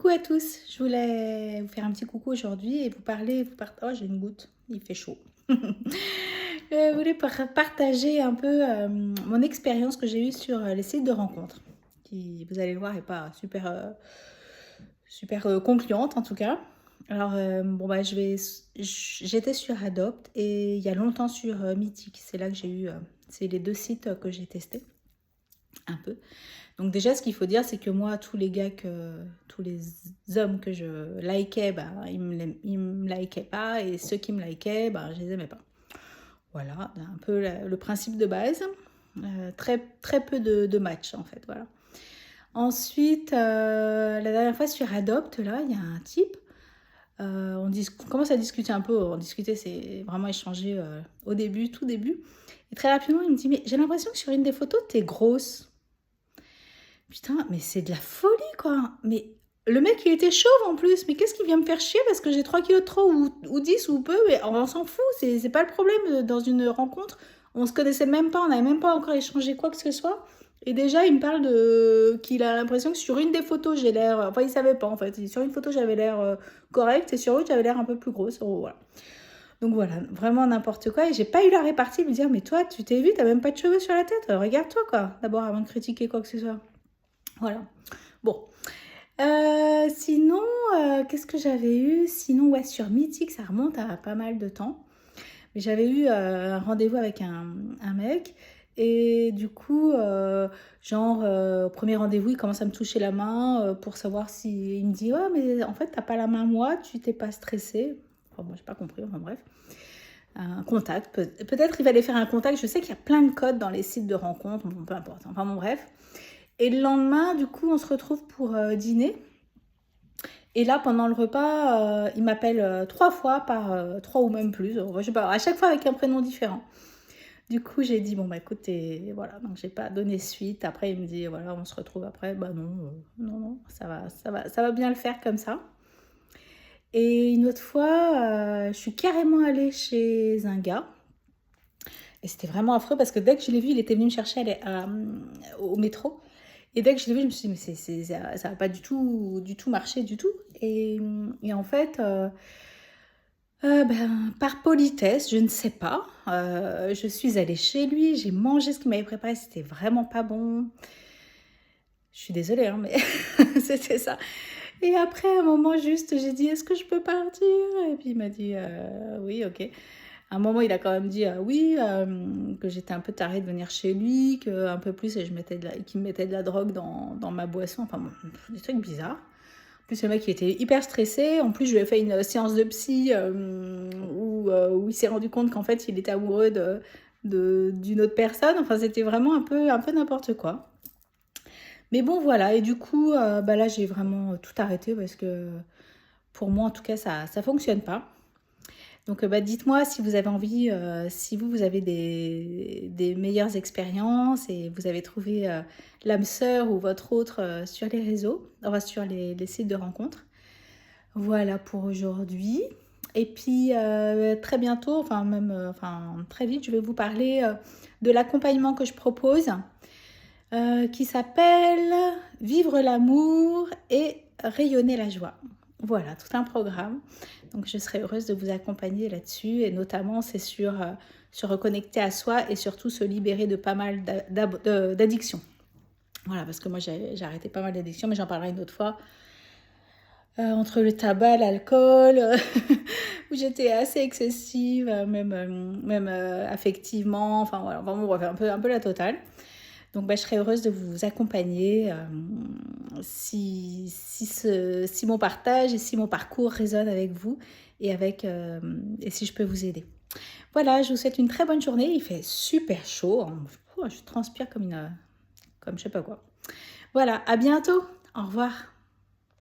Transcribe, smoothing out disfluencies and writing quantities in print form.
Coucou à tous, je voulais vous faire un petit coucou aujourd'hui et oh j'ai une goutte, il fait chaud. Je voulais partager un peu mon expérience que j'ai eue sur les sites de rencontres, qui vous allez le voir n'est pas super concluante en tout cas. Alors bon bah j'étais sur Adopt et il y a longtemps sur Mythique, c'est là que j'ai eu, c'est les deux sites que j'ai testés un peu. Donc déjà, ce qu'il faut dire, c'est que moi, tous les hommes que je likais, bah, ils me likaient pas, et ceux qui me likaient, bah, je les aimais pas. Voilà, un peu le principe de base. Très, très peu de matchs, en fait, voilà. Ensuite, la dernière fois sur Adopt, là, il y a un type, on commence à discuter un peu, c'est vraiment échanger au début, tout début. Et très rapidement, il me dit, mais j'ai l'impression que sur une des photos, t'es grosse. Putain, mais c'est de la folie, quoi. Mais le mec, il était chauve en plus. Mais qu'est-ce qui vient me faire chier parce que j'ai 3 kilos de trop ou 10 ou peu. Mais on s'en fout, c'est pas le problème dans une rencontre. On se connaissait même pas, on n'avait même pas encore échangé quoi que ce soit. Et déjà, il me parle qu'il a l'impression que sur une des photos, j'ai l'air... Enfin, il savait pas, en fait. Sur une photo, j'avais l'air correcte et sur l'autre, j'avais l'air un peu plus grosse. Oh, voilà. Donc voilà, vraiment n'importe quoi. Et j'ai pas eu la répartie de lui dire, mais toi, tu t'es vu, t'as même pas de cheveux sur la tête. Regarde-toi, quoi. D'abord, avant de critiquer quoi que ce soit. Voilà. Bon. Sinon, qu'est-ce que j'avais eu? Sinon, ouais, sur Mythique, ça remonte à pas mal de temps. Mais j'avais eu un rendez-vous avec un mec. Et du coup, au premier rendez-vous, il commence à me toucher la main pour savoir si... Il me dit, ouais, mais en fait, t'as pas la main moite, tu t'es pas stressée. Enfin, moi, j'ai pas compris, enfin bref. Un contact. Peut-être il fallait faire un contact. Je sais qu'il y a plein de codes dans les sites de rencontres. Bon, peu importe. Enfin, bon, bref. Et le lendemain, du coup, on se retrouve pour dîner. Et là, pendant le repas, il m'appelle 3 fois par 3 ou même plus. Je sais pas, à chaque fois avec un prénom différent. Du coup, j'ai dit, bon, bah écoute, voilà. Donc, j'ai pas donné suite. Après, il me dit, voilà, on se retrouve après. Bah non, non, ça va bien le faire comme ça. Et une autre fois, je suis carrément allée chez un gars. Et c'était vraiment affreux parce que dès que je l'ai vu, il était venu me chercher au métro. Et dès que je l'ai vu, je me suis dit, mais ça va pas du tout marcher du tout. Et en fait, par politesse, je ne sais pas, je suis allée chez lui, j'ai mangé ce qu'il m'avait préparé, c'était vraiment pas bon. Je suis désolée, hein, mais c'était ça. Et après, à un moment, juste, j'ai dit, est-ce que je peux partir? Et puis il m'a dit, oui, ok. À un moment, il a quand même dit oui, que j'étais un peu tarée de venir chez lui, qu'un peu plus, et qu'il me mettait de la drogue dans ma boisson. Enfin bon, des trucs bizarres. En plus, le mec, il était hyper stressé. En plus, je lui ai fait une séance de psy où il s'est rendu compte qu'en fait, il était amoureux d'une autre personne. Enfin, c'était vraiment un peu n'importe quoi. Mais bon, voilà. Et du coup, là, j'ai vraiment tout arrêté parce que pour moi, en tout cas, ça fonctionne pas. Donc, dites-moi si vous avez envie, si vous avez des meilleures expériences et vous avez trouvé l'âme sœur ou votre autre sur les réseaux, enfin, sur les sites de rencontres. Voilà pour aujourd'hui. Et puis, très bientôt, très vite, je vais vous parler de l'accompagnement que je propose qui s'appelle Vivre l'amour et rayonner la joie. Voilà, tout un programme. Donc, je serai heureuse de vous accompagner là-dessus. Et notamment, c'est sur se reconnecter à soi et surtout se libérer de pas mal d'addictions. Voilà, parce que moi, j'ai arrêté pas mal d'addictions, mais j'en parlerai une autre fois. Entre le tabac, l'alcool, où j'étais assez excessive, même affectivement. Enfin, voilà, vraiment, on va faire un peu la totale. Donc, je serais heureuse de vous accompagner si mon partage et si mon parcours résonne avec vous et si je peux vous aider. Voilà, je vous souhaite une très bonne journée. Il fait super chaud. Je transpire comme je sais pas quoi. Voilà, à bientôt. Au revoir.